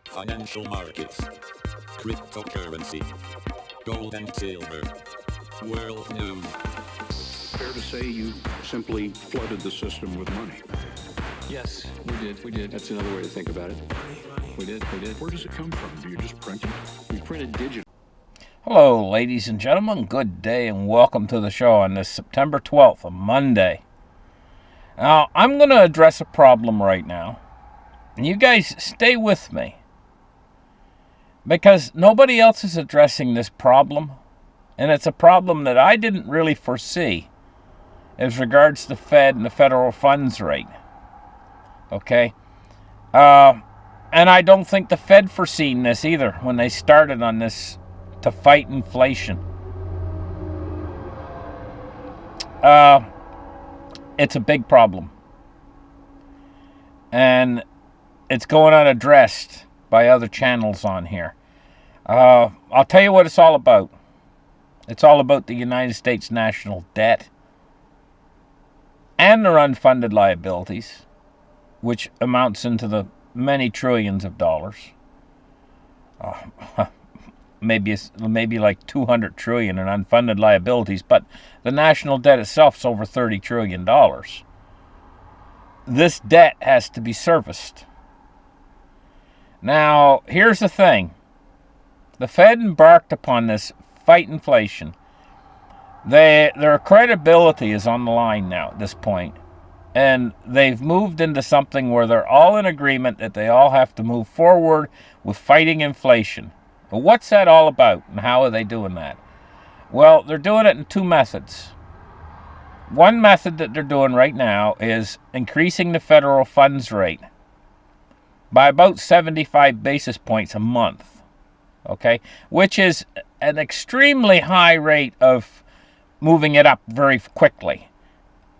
Financial markets, cryptocurrency, gold and silver, world news. Fair to say you simply flooded the system with money. Yes, we did. That's another way to think about it. We did. Where does it come from? Do you just print it? We printed digital. Hello, ladies and gentlemen. Good day and welcome to the show on this September 12th, a Monday. Now, I'm going to address a problem right now. And you guys stay with me. Because nobody else is addressing this problem. And it's a problem that I didn't really foresee as regards the Fed and the federal funds rate. Okay? And I don't think the Fed foreseen this either when they started on this to fight inflation. It's a big problem. And it's going unaddressed by other channels on here. I'll tell you what it's all about. It's all about the United States national debt and their unfunded liabilities, which amounts into the many trillions of dollars. Maybe like 200 trillion in unfunded liabilities, but the national debt itself is over $30 trillion. This debt has to be serviced. Now, here's the thing. The Fed embarked upon this fight inflation. Their credibility is on the line now at this point. And they've moved into something where they're all in agreement that they all have to move forward with fighting inflation. But what's that all about, and how are they doing that? Well, they're doing it in two methods. One method that they're doing right now is increasing the federal funds rate by about 75 basis points a month, okay? Which is an extremely high rate of moving it up very quickly.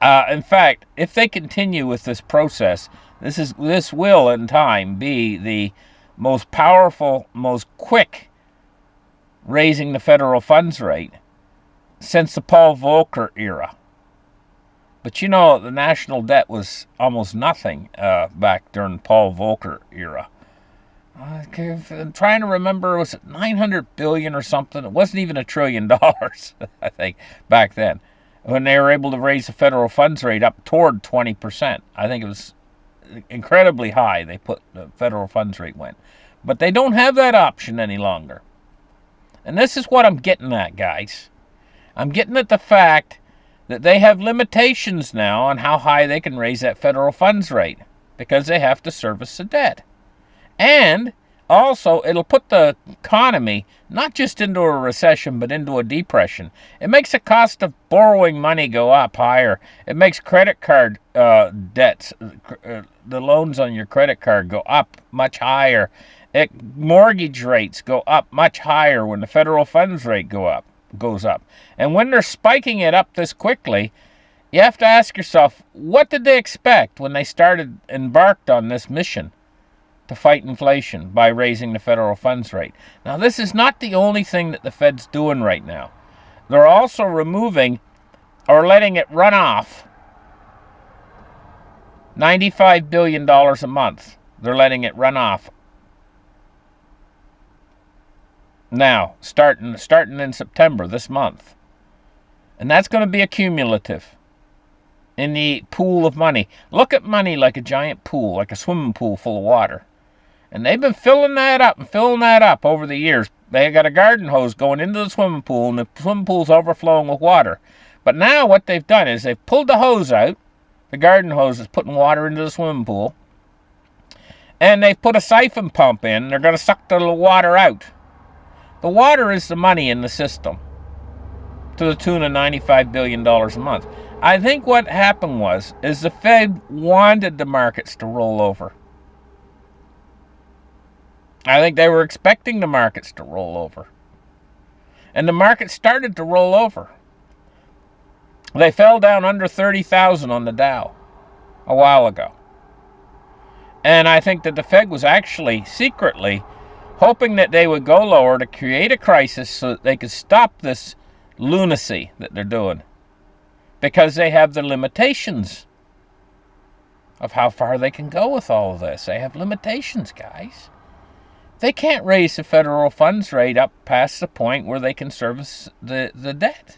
In fact, if they continue with this process, this will in time be the most powerful, most quick raising the federal funds rate since the Paul Volcker era. But you know, the national debt was almost nothing back during Paul Volcker era. I'm trying to remember, was it 900 billion or something? It wasn't even $1 trillion, I think, back then, when they were able to raise the federal funds rate up toward 20%. I think it was incredibly high. They put the federal funds rate went. But they don't have that option any longer. And this is what I'm getting at, guys. I'm getting at the fact that they have limitations now on how high they can raise that federal funds rate because they have to service the debt. And also, it'll put the economy not just into a recession, but into a depression. It makes the cost of borrowing money go up higher. It makes credit card debts, the loans on your credit card, go up much higher. Mortgage rates go up much higher when the federal funds rate goes up. And when they're spiking it up this quickly, you have to ask yourself, what did they expect when they embarked on this mission to fight inflation by raising the federal funds rate? Now, this is not the only thing that the Fed's doing right now. They're also removing or letting it run off $95 billion a month. They're letting it run off. Now, starting in September, this month. And that's going to be accumulative in the pool of money. Look at money like a giant pool, like a swimming pool full of water. And they've been filling that up over the years. They got a garden hose going into the swimming pool, and the swimming pool's overflowing with water. But now what they've done is they've pulled the hose out. The garden hose is putting water into the swimming pool. And they've put a siphon pump in, and they're going to suck the water out. The water is the money in the system, to the tune of $95 billion a month. I think what happened is the Fed wanted the markets to roll over. I think they were expecting the markets to roll over. And the market started to roll over. They fell down under 30,000 on the Dow a while ago. And I think that the Fed was actually secretly hoping that they would go lower to create a crisis so that they could stop this lunacy that they're doing. Because they have the limitations of how far they can go with all of this. They have limitations, guys. they can't raise the federal funds rate up past the point where they can service the debt.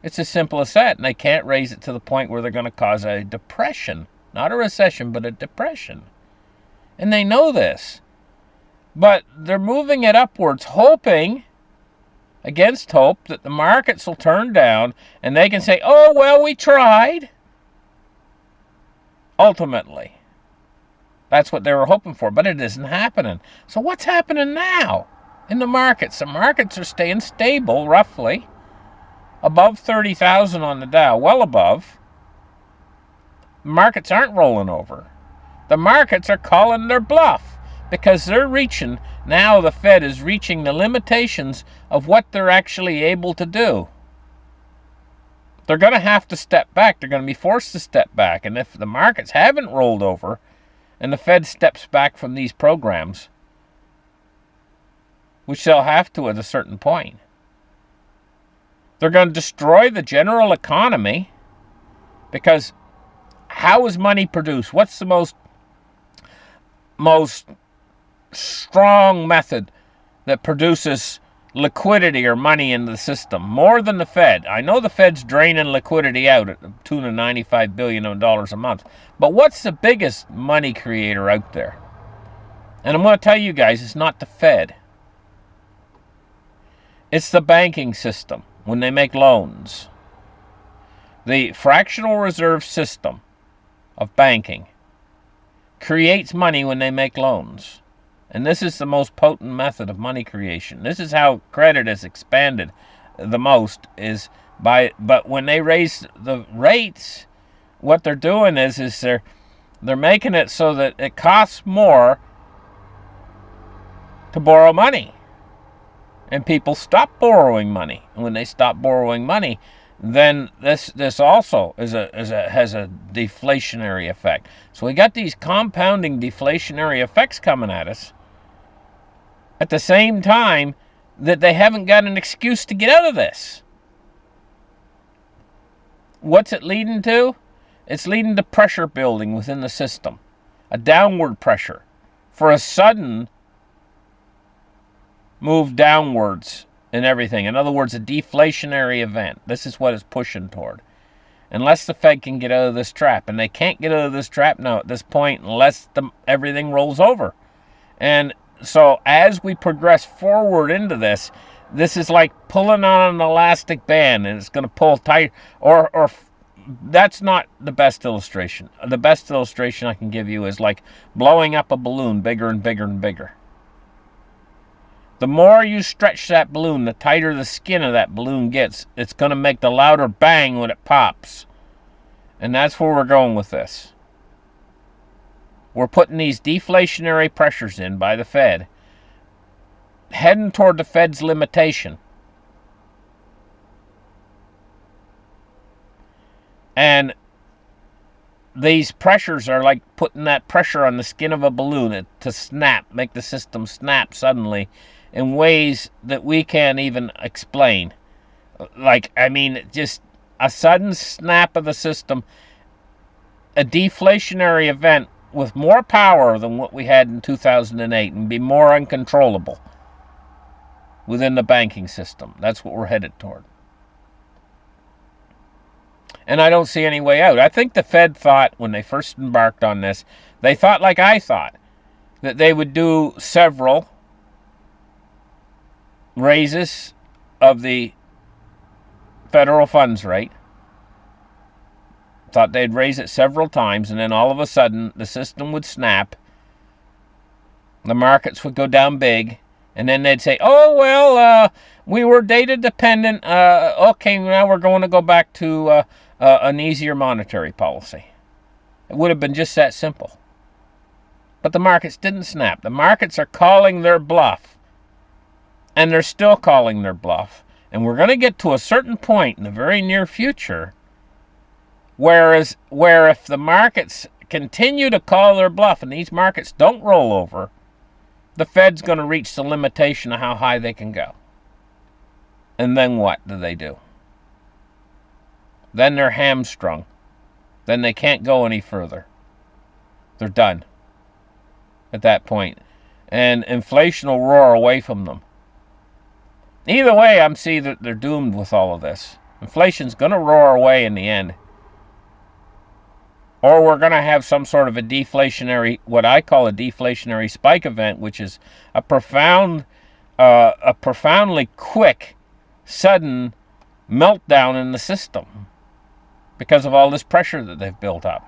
It's as simple as that. And they can't raise it to the point where they're going to cause a depression. Not a recession, but a depression. And they know this. But they're moving it upwards, hoping, against hope, that the markets will turn down and they can say, oh, well, we tried. Ultimately. That's what they were hoping for, but it isn't happening. So what's happening now in the markets? The markets are staying stable, roughly, above 30,000 on the Dow, well above. Markets aren't rolling over. The markets are calling their bluff because they're reaching, now the Fed is reaching the limitations of what they're actually able to do. They're going to have to step back. They're going to be forced to step back. And if the markets haven't rolled over and the Fed steps back from these programs, which they'll have to at a certain point, they're going to destroy the general economy, because how is money produced? What's the most strong method that produces liquidity or money in the system? More than the Fed. I know the Fed's draining liquidity out at the tune of $95 billion a month. But what's the biggest money creator out there? And I'm going to tell you guys, it's not the Fed. It's the banking system when they make loans. The fractional reserve system of banking creates money when they make loans. And this is the most potent method of money creation. This is how credit is expanded the most, is but when they raise the rates, what they're doing is they're making it so that it costs more to borrow money. And people stop borrowing money. And when they stop borrowing money, then this also has a deflationary effect. So we got these compounding deflationary effects coming at us at the same time that they haven't got an excuse to get out of this. What's it leading to? It's leading to pressure building within the system. A downward pressure for a sudden move downwards in everything. In other words, a deflationary event. This is what it's pushing toward. Unless the Fed can get out of this trap. And they can't get out of this trap now at this point unless everything rolls over. And so as we progress forward into this, this is like pulling on an elastic band, and it's going to pull tight. Or that's not the best illustration. The best illustration I can give you is like blowing up a balloon bigger and bigger and bigger. The more you stretch that balloon, the tighter the skin of that balloon gets. It's going to make the louder bang when it pops. And that's where we're going with this. We're putting these deflationary pressures in by the Fed, heading toward the Fed's limitation. And these pressures are like putting that pressure on the skin of a balloon to snap, make the system snap suddenly in ways that we can't even explain. Just a sudden snap of the system, a deflationary event with more power than what we had in 2008 and be more uncontrollable within the banking system. That's what we're headed toward. And I don't see any way out. I think the Fed thought, when they first embarked on this, they thought like I thought, that they would do several raises of the federal funds rate. Thought they'd raise it several times, and then all of a sudden the system would snap, the markets would go down big, and then they'd say, oh, well, we were data dependent. Okay, now we're going to go back to an easier monetary policy. It would have been just that simple. But the markets didn't snap. The markets are calling their bluff. And they're still calling their bluff. And we're going to get to a certain point in the very near future where if the markets continue to call their bluff and these markets don't roll over, the Fed's going to reach the limitation of how high they can go. And then what do they do? Then they're hamstrung. Then they can't go any further. They're done at that point. and inflation will roar away from them. Either way, I'm seeing that they're doomed with all of this. Inflation's going to roar away in the end. Or we're going to have some sort of a deflationary, what I call a deflationary spike event, which is a profoundly quick, sudden meltdown in the system because of all this pressure that they've built up.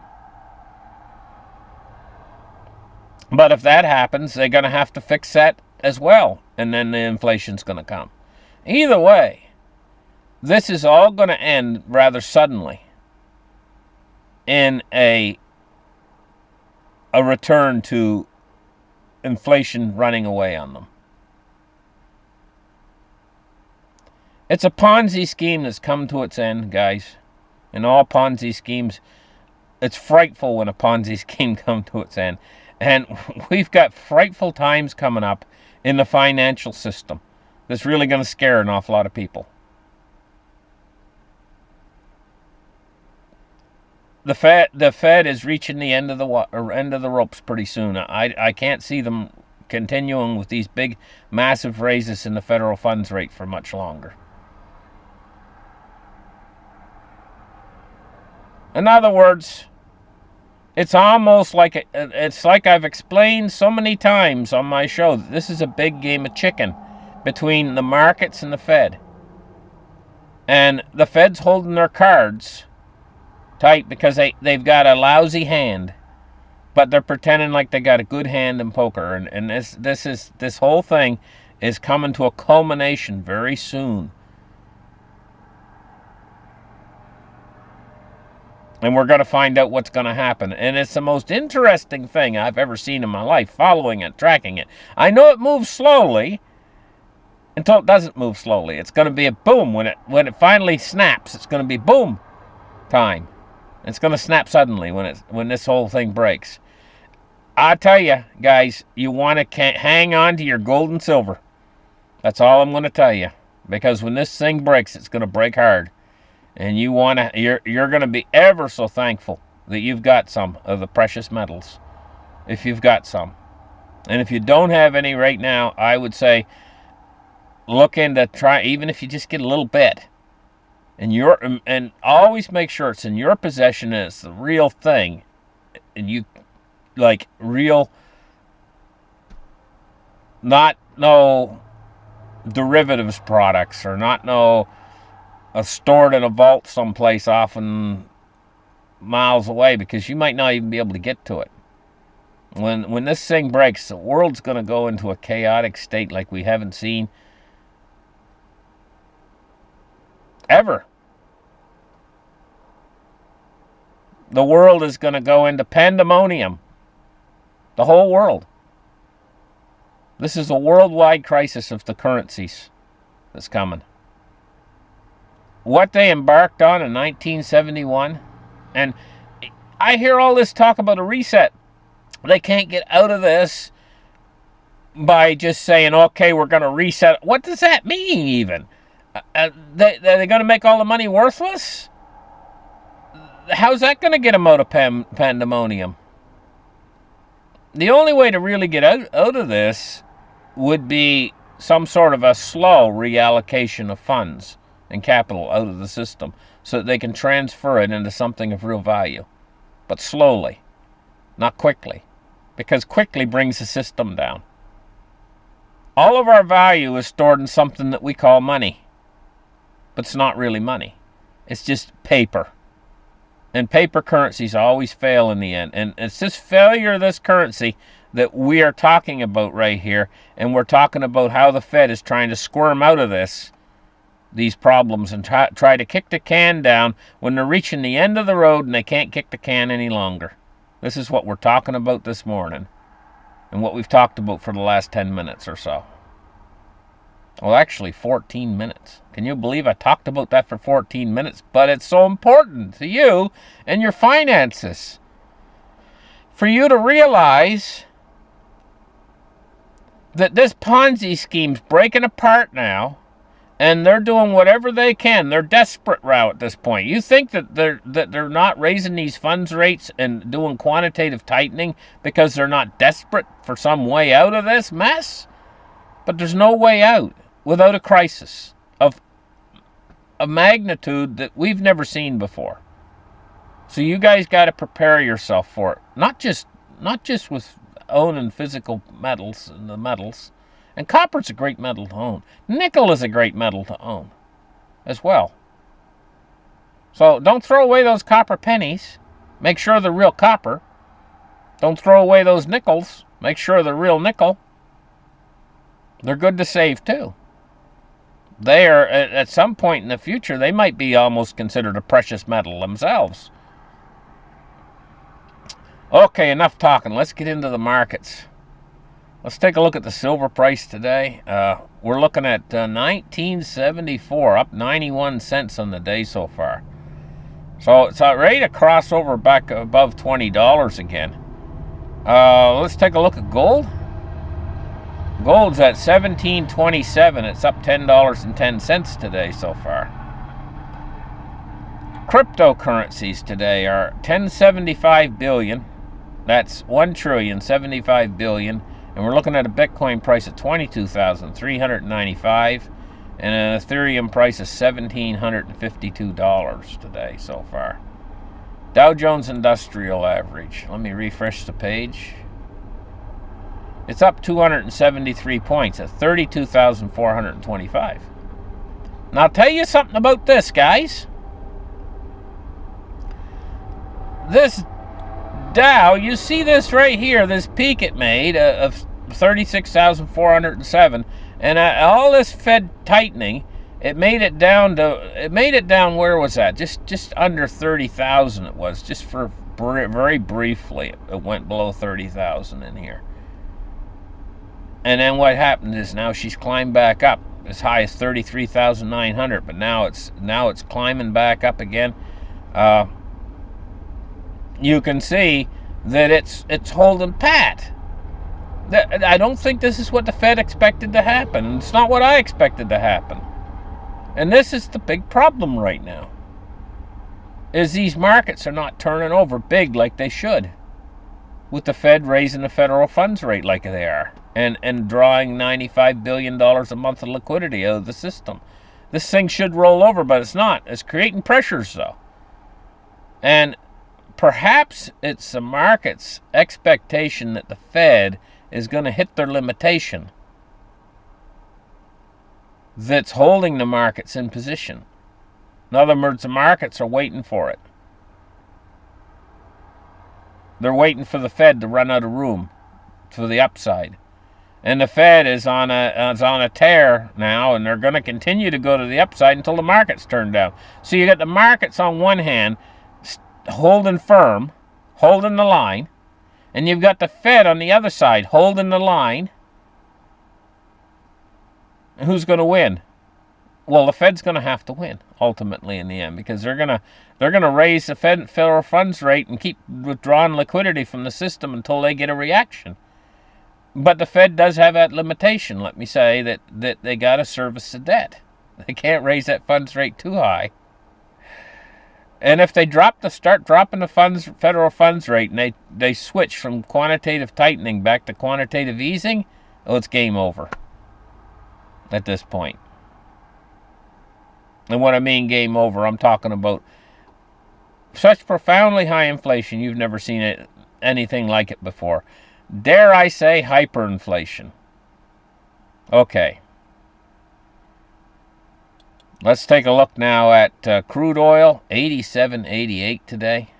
But if that happens, they're going to have to fix that as well, and then the inflation's going to come. Either way, this is all going to end rather suddenly in a return to inflation running away on them. It's a Ponzi scheme that's come to its end, guys. In all Ponzi schemes, it's frightful when a Ponzi scheme comes to its end. And we've got frightful times coming up in the financial system that's really going to scare an awful lot of people. The Fed is reaching the end of the ropes pretty soon. I can't see them continuing with these big, massive raises in the federal funds rate for much longer. In other words, it's almost like it's like I've explained so many times on my show that this is a big game of chicken between the markets and the Fed. And the Fed's holding their cards tight because they've got a lousy hand, but they're pretending like they got a good hand in poker. And this whole thing is coming to a culmination very soon. And we're going to find out what's going to happen. And it's the most interesting thing I've ever seen in my life, following it, tracking it. I know it moves slowly until it doesn't move slowly. It's going to be a boom. When it finally snaps, it's going to be boom time. It's going to snap suddenly when this whole thing breaks. I tell you, guys, you want to hang on to your gold and silver. That's all I'm going to tell you. Because when this thing breaks, it's going to break hard. And you're going to be ever so thankful that you've got some of the precious metals, if you've got some. And if you don't have any right now, I would say look into try, even if you just get a little bit. And always make sure it's in your possession and it's the real thing. And you like real, not no derivatives products, or not no stored in a vault someplace often miles away, because you might not even be able to get to it. When this thing breaks, the world's going to go into a chaotic state like we haven't seen ever. The world is going to go into pandemonium. The whole world. This is a worldwide crisis of the currencies that's coming. What they embarked on in 1971, and I hear all this talk about a reset. They can't get out of this by just saying, okay, we're going to reset. What does that mean even? They're going to make all the money worthless? How's that going to get them out of pandemonium? The only way to really get out of this would be some sort of a slow reallocation of funds and capital out of the system so that they can transfer it into something of real value. But slowly, not quickly, because quickly brings the system down. All of our value is stored in something that we call money, but it's not really money. It's just paper. And paper currencies always fail in the end. And it's this failure of this currency that we are talking about right here. And we're talking about how the Fed is trying to squirm out of these problems and try to kick the can down when they're reaching the end of the road and they can't kick the can any longer. This is what we're talking about this morning, and what we've talked about for the last 10 minutes or so. Well, actually 14 minutes. Can you believe I talked about that for 14 minutes? But it's so important to you and your finances. For you to realize that this Ponzi scheme's breaking apart now, And they're doing whatever they can. They're desperate now at this point. You think that they're not raising these funds rates and doing quantitative tightening because they're not desperate for some way out of this mess? But there's no way out without a crisis of a magnitude that we've never seen before. So you guys got to prepare yourself for it. Not just with owning physical metals and the metals. And copper's a great metal to own. Nickel is a great metal to own as well. So don't throw away those copper pennies. Make sure they're real copper. Don't throw away those nickels. Make sure they're real nickel. They're good to save too. They are, at some point in the future, they might be almost considered a precious metal themselves. Okay, enough talking. Let's get into the markets. Let's take a look at the silver price today. We're looking at 1974, up 91 cents on the day so far. So it's ready to cross over back above $20 again. Let's take a look at gold. Gold's at $17.27. It's up $10.10 today so far. Cryptocurrencies today are 1075 billion. That's 1,075 billion. And we're looking at a Bitcoin price of $22,395 and an Ethereum price of $1,752 today so far. Dow Jones Industrial Average. Let me refresh the page. It's up 273 points at 32,425. Now I'll tell you something about this, guys. This Dow, you see this right here, this peak it made of 36,407, and all this Fed tightening, it made it down where was that? Just under 30,000 it was, just for very briefly it went below 30,000 in here. And then what happened is now she's climbed back up as high as 33,900, but now it's climbing back up again. You can see that it's holding pat. I don't think this is what the Fed expected to happen. It's not what I expected to happen. And this is the big problem right now, is these markets are not turning over big like they should, with the Fed raising the federal funds rate like they are, and drawing $95 billion a month of liquidity out of the system. This thing should roll over, but it's not. It's creating pressures, though. And perhaps it's the market's expectation that the Fed is going to hit their limitation that's holding the markets in position. In other words, the markets are waiting for it. They're waiting for the Fed to run out of room for the upside. And the Fed is on a tear now, and they're going to continue to go to the upside until the markets turn down. So you got the markets on one hand holding firm, holding the line, and you've got the Fed on the other side holding the line. And who's going to win? Well, the Fed's going to have to win ultimately in the end, because they're going to raise the federal funds rate and keep withdrawing liquidity from the system until they get a reaction. But the Fed does have that limitation. Let me say that they got to service the debt. They can't raise that funds rate too high. And if they start dropping the federal funds rate, and they switch from quantitative tightening back to quantitative easing, well, it's game over at this point. And what I mean game over, I'm talking about such profoundly high inflation, you've never seen anything like it before. Dare I say hyperinflation. Okay. Let's take a look now at crude oil, 87.88 today.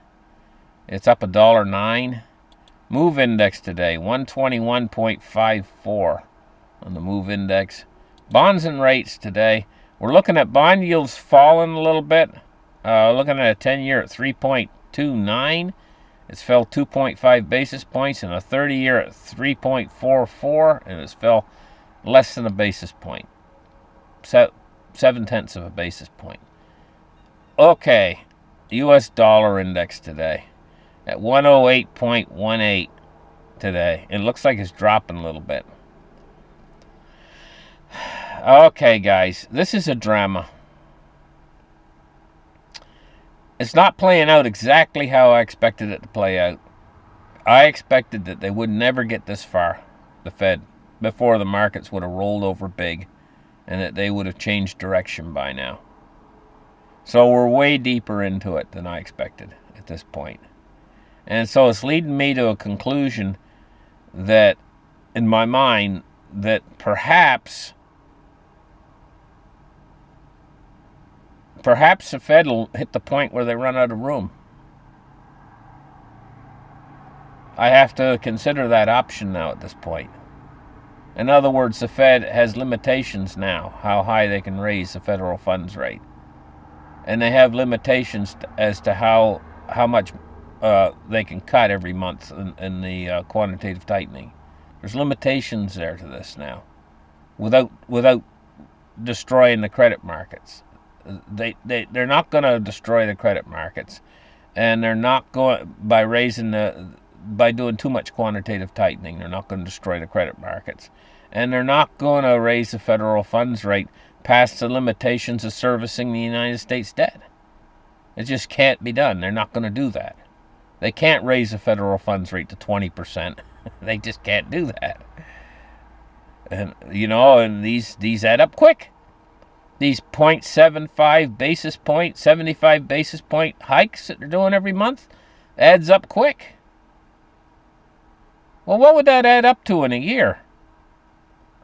It's up $1.09. Move index today, 121.54 on the move index. Bonds and rates today. We're looking at bond yields falling a little bit. Looking at a 10-year at 3.29. It's fell 2.5 basis points, and a 30-year at 3.44, and it's fell less than a basis point. 0.7 of a basis point. Okay, U.S. dollar index today at 108.18 today. It looks like it's dropping a little bit. Okay, guys, this is a drama. It's not playing out exactly how I expected it to play out. I expected that they would never get this far, the Fed, before the markets would have rolled over big and that they would have changed direction by now. So we're way deeper into it than I expected at this point. And so it's leading me to a conclusion that, in my mind, that perhaps the Fed will hit the point where they run out of room. I have to consider that option now at this point. In other words, the Fed has limitations now, how high they can raise the federal funds rate. And they have limitations as to how much they can cut every month in the quantitative tightening. There's limitations there to this now, without destroying the credit markets. They're not going to destroy the credit markets, and they're not going by doing too much quantitative tightening. They're not going to destroy the credit markets, and they're not going to raise the federal funds rate past the limitations of servicing the United States debt. It just can't be done. They're not going to do that. They can't raise the federal funds rate to 20%. They just can't do that. And and these add up quick. These 0.75 basis point, 75 basis point hikes that they're doing every month adds up quick. Well, what would that add up to in a year?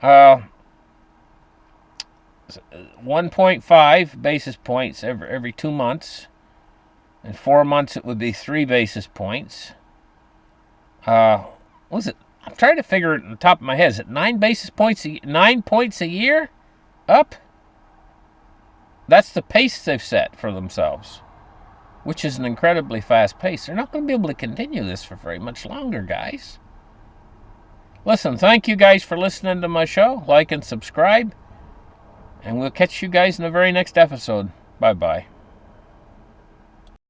1.5 basis points every 2 months. In 4 months, it would be 3 basis points. What was it? I'm trying to figure it on the top of my head. Is it 9 basis points? 9 points a year? Up? That's the pace they've set for themselves, which is an incredibly fast pace. They're not going to be able to continue this for very much longer, guys. Listen, thank you guys for listening to my show. Like and subscribe. And we'll catch you guys in the very next episode. Bye-bye.